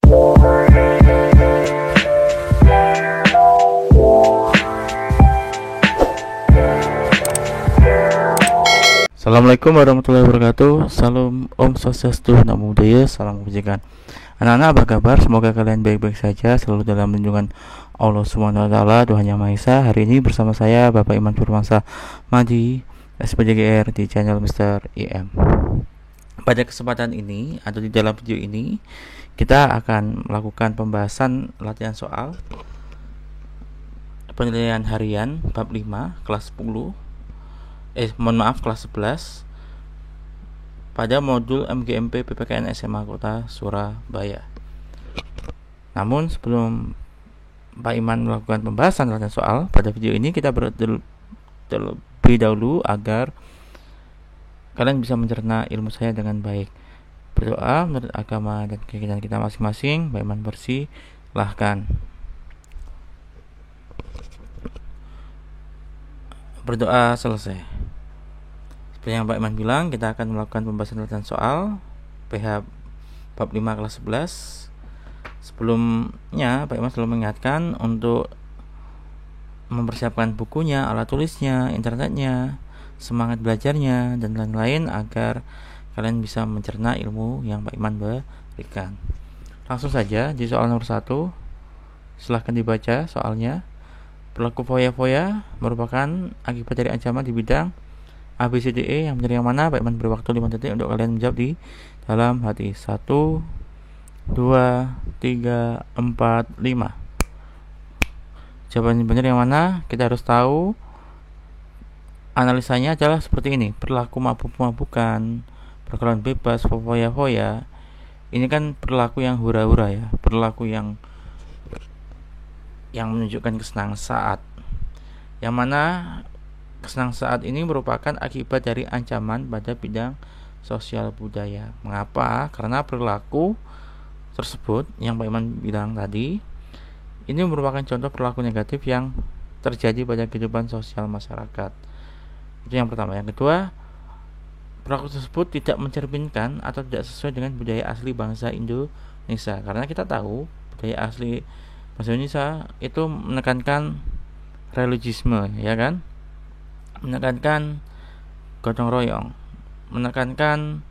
Assalamualaikum warahmatullahi wabarakatuh. Salam Om Swastiastu, Namo Buddhaya, salam kebajikan. Anak-anak apa kabar? Semoga kalian baik-baik saja, selalu dalam lindungan Allah Subhanahu wa taala, Tuhan Yang Maha Esa. Hari ini bersama saya Bapak Iman Firmansyah Madji, SPJGR di channel Mr. IM. Pada kesempatan ini atau di dalam video ini kita akan melakukan pembahasan latihan soal penilaian harian bab 5 kelas 10 kelas 11 pada modul MGMP PPKN SMA Kota Surabaya. Namun sebelum Pak Iman melakukan pembahasan latihan soal pada video ini, kita terlebih dahulu agar kalian bisa mencerna ilmu saya dengan baik. Berdoa menurut agama dan keyakinan kita masing-masing. Pak Iman persilahkan. Berdoa selesai. Seperti yang Pak Iman bilang, kita akan melakukan pembahasan latihan soal PH bab 5 kelas 11. Sebelumnya Pak Iman selalu mengingatkan untuk mempersiapkan bukunya, alat tulisnya, internetnya, semangat belajarnya, dan lain-lain agar kalian bisa mencerna ilmu yang Pak Iman berikan. Langsung saja di soal nomor 1. Silahkan dibaca soalnya. Perilaku foya-foya merupakan akibat dari ancaman di bidang ABCDE, yang benar yang mana? Pak Iman beri waktu 5 detik untuk kalian menjawab di dalam hati. 1, 2, 3, 4, 5. Jawaban benar yang mana? Kita harus tahu analisanya adalah seperti ini. Perilaku mabuk-mabukan, pergaulan bebas, foya-foya. Ini kan perilaku yang hura-hura ya, perilaku yang menunjukkan kesenangan saat, yang mana kesenangan saat ini merupakan akibat dari ancaman pada bidang sosial budaya. Mengapa? Karena perilaku tersebut yang Pak Iman bilang tadi, ini merupakan contoh perilaku negatif yang terjadi pada kehidupan sosial masyarakat. Itu yang pertama. Yang kedua, perilaku tersebut tidak mencerminkan atau tidak sesuai dengan budaya asli bangsa Indonesia. Karena kita tahu budaya asli bangsa Indonesia itu menekankan religisme, ya kan? Menekankan gotong royong, menekankan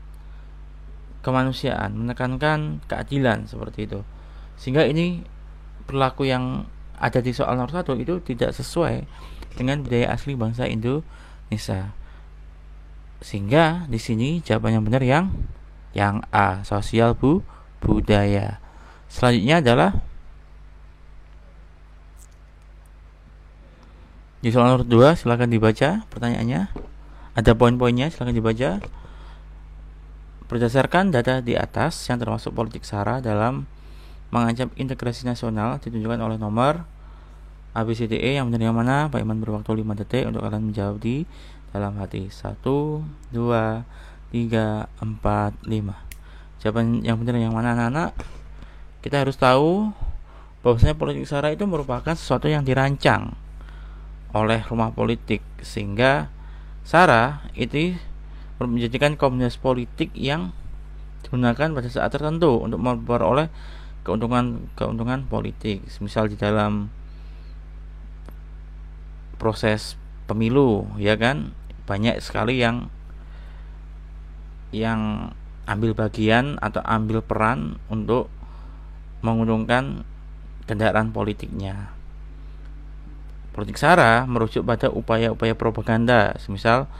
kemanusiaan, menekankan keadilan, seperti itu. Sehingga ini perilaku yang ada di soal nomor 1 itu tidak sesuai dengan budaya asli bangsa Indonesia. Sehingga di sini jawaban yang benar yang A, sosial budaya. Selanjutnya adalah di soal nomor 2, silakan dibaca pertanyaannya. Ada poin-poinnya, silakan dibaca. Berdasarkan data di atas yang termasuk politik SARA dalam mengancam integrasi nasional ditunjukkan oleh nomor ABCDE, yang benar yang mana? Pak Iman berwaktu 5 detik untuk kalian menjawab di dalam hati. 1, 2, 3, 4, 5. Jawaban yang benar yang mana, anak-anak? Kita harus tahu bahwasanya politik SARA itu merupakan sesuatu yang dirancang oleh rumah politik, sehingga SARA itu menjadikan komunitas politik yang digunakan pada saat tertentu untuk memperoleh keuntungan politik. Misal di dalam proses pemilu, ya kan, banyak sekali yang ambil bagian atau ambil peran untuk menguntungkan kendaraan politiknya. Politik SARA merujuk pada upaya-upaya propaganda, semisal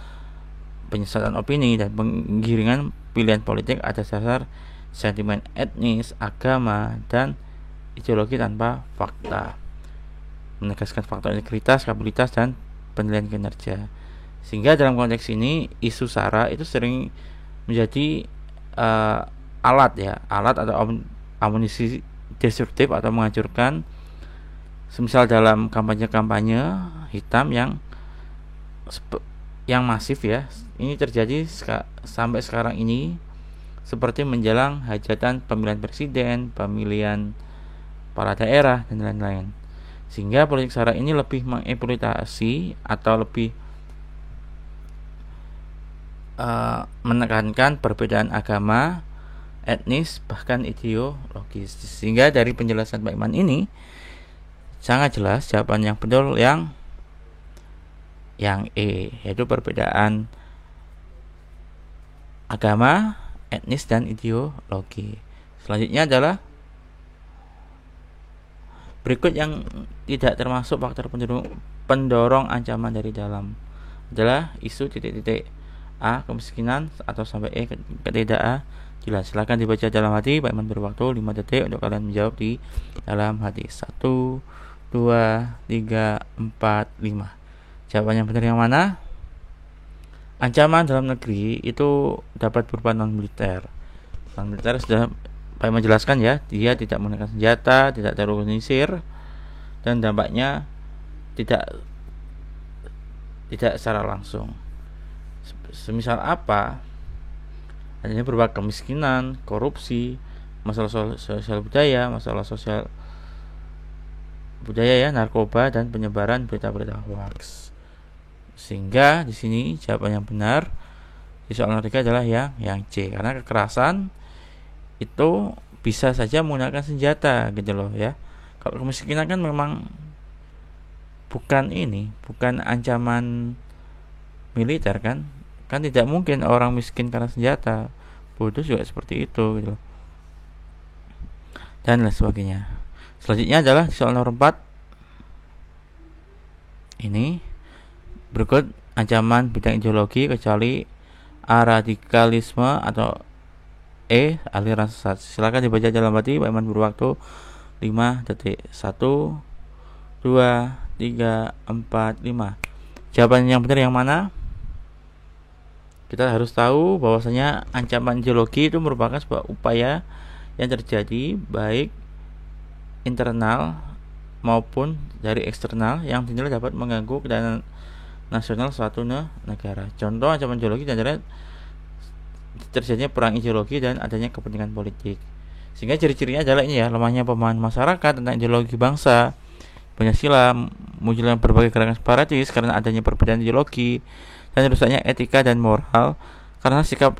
penyesatan opini dan penggiringan pilihan politik atas dasar sentimen etnis, agama, dan ideologi tanpa fakta, menegaskan faktor integritas, kapabilitas, dan penilaian kinerja. Sehingga dalam konteks ini isu SARA itu sering menjadi alat atau amunisi destruktif atau menghancurkan. Semisal dalam kampanye hitam yang masif ya, ini terjadi sampai sekarang ini, seperti menjelang hajatan pemilihan presiden, pemilihan kepala daerah, dan lain-lain. Sehingga politik SARA ini lebih mengeksploitasi atau lebih menekankan perbedaan agama etnis, bahkan ideologis. Sehingga dari penjelasan Pak Iman ini sangat jelas jawaban yang betul yang E, yaitu perbedaan agama, etnis, dan ideologi. Selanjutnya adalah berikut yang tidak termasuk faktor pendorong ancaman dari dalam adalah isu titik-titik A, kemiskinan, atau sampai E, ketidak A. Jelas, silahkan dibaca dalam hati. Pak Iman beri waktu 5 detik untuk kalian menjawab di dalam hati. 1, 2, 3, 4, 5. Jawaban yang benar yang mana? Ancaman dalam negeri itu dapat berupa non-militer. Non-militer sudah Pak Iman jelaskan ya, dia tidak menggunakan senjata, tidak terorganisir, dan dampaknya tidak secara langsung. Semisal apa? Adanya berupa kemiskinan, korupsi, masalah sosial budaya, masalah sosial budaya ya, narkoba, dan penyebaran berita-berita hoax. Sehingga di sini jawaban yang benar di soal nomor 3 adalah yang C, karena kekerasan itu bisa saja menggunakan senjata gitu loh ya. Kalau kemiskinan kan memang bukan ancaman militer kan tidak mungkin orang miskin karena senjata, bodoh juga seperti itu gitu loh, dan lain sebagainya. Selanjutnya adalah soal nomor 4 ini, berikut ancaman bidang ideologi kecuali A, radikalisme, atau E, aliran sesat. Silakan dibaca dalam hati. Pak Iman berwaktu 5 detik. 1, 2, 3, 4, 5. Jawaban yang benar yang mana? Kita harus tahu bahwasanya ancaman ideologi itu merupakan sebuah upaya yang terjadi baik internal maupun dari eksternal yang dinilai dapat mengganggu kedaulatan nasional suatu negara. Contoh ancaman ideologi adalah terjadinya perang ideologi dan adanya kepentingan politik. Sehingga ciri-cirinya adalah ini ya, lemahnya pemahaman masyarakat tentang ideologi bangsa, Pancasila, munculnya berbagai gerakan separatis karena adanya perbedaan ideologi, dan rusaknya etika dan moral karena sikap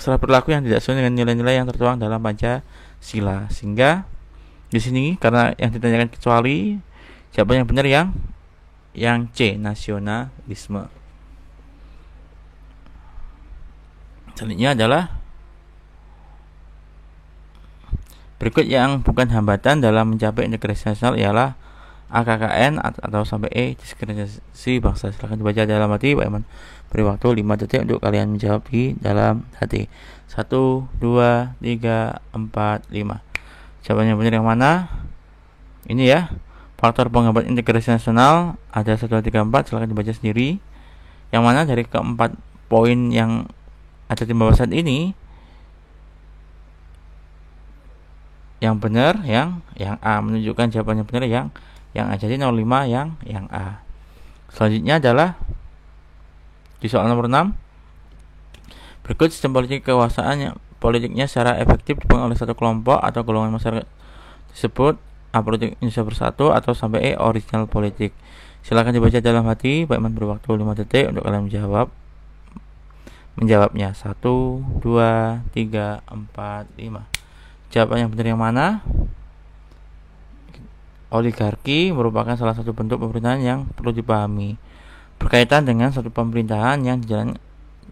salah perilaku yang tidak sesuai dengan nilai-nilai yang tertuang dalam Pancasila. Sehingga di sini karena yang ditanyakan kecuali, jawaban yang benar yang C, nasionalisme. Selanjutnya adalah berikut yang bukan hambatan dalam mencapai integrasi nasional ialah AKKN atau sampai E, diskriminasi bangsa. Silahkan dibaca dalam hati. Pak Iman beri waktu 5 detik untuk kalian menjawab di dalam hati. 1, 2, 3, 4, 5. Jawaban yang benar yang mana? Ini ya, faktor penghambat integrasi nasional ada 1, 2, 3, 4. Silahkan dibaca sendiri. Yang mana dari keempat poin yang ada di bawah saat ini, yang benar yang A, menunjukkan jawaban yang benar yang A. Jadi 05 yang A. Selanjutnya adalah di soal nomor 6. Berikut sistem politik kekuasaan politiknya secara efektif dipegang oleh satu kelompok atau golongan masyarakat disebut A, politik Indonesia Bersatu, atau sampai E, original politik. Silakan dibaca dalam hati. Pak Iman beri waktu 5 detik untuk kalian menjawabnya. 1, 2, 3, 4, 5. Jawaban yang benar yang mana? Oligarki merupakan salah satu bentuk pemerintahan yang perlu dipahami, berkaitan dengan suatu pemerintahan yang dijalankan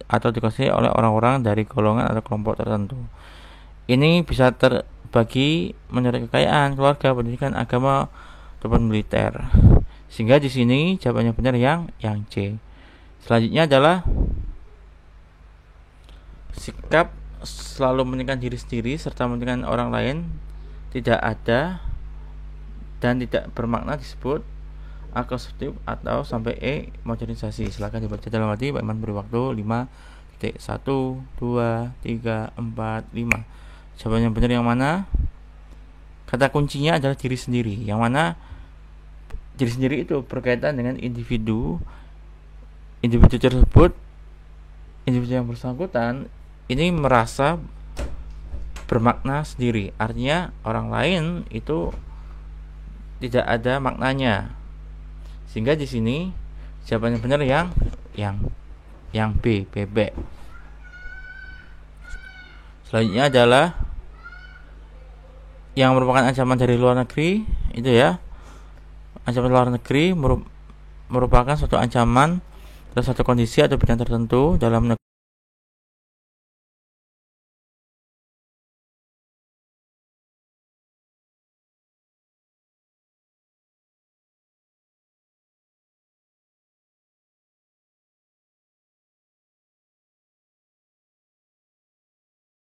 atau dikuasai oleh orang-orang dari golongan atau kelompok tertentu. Ini bisa terbagi menurut kekayaan, keluarga, pendidikan, agama, ataupun militer. Sehingga di sini jawabannya benar yang C. Selanjutnya adalah sikap selalu mementingkan diri sendiri serta mementingkan orang lain tidak ada dan tidak bermakna disebut A, konstruktif, atau sampai E, modernisasi. Silakan dibaca dalam hati. Pak Iman beri waktu 5 detik. 1, 2, 3, 4, 5. Jawaban yang benar yang mana? Kata kuncinya adalah diri sendiri. Yang mana diri sendiri itu berkaitan dengan individu tersebut, individu yang bersangkutan ini merasa bermakna sendiri. Artinya orang lain itu tidak ada maknanya. Sehingga di sini jawabannya benar yang B, bebek. Selanjutnya adalah yang merupakan ancaman dari luar negeri, itu ya. Ancaman luar negeri merupakan suatu ancaman terhadap suatu kondisi atau bidang tertentu dalam negeri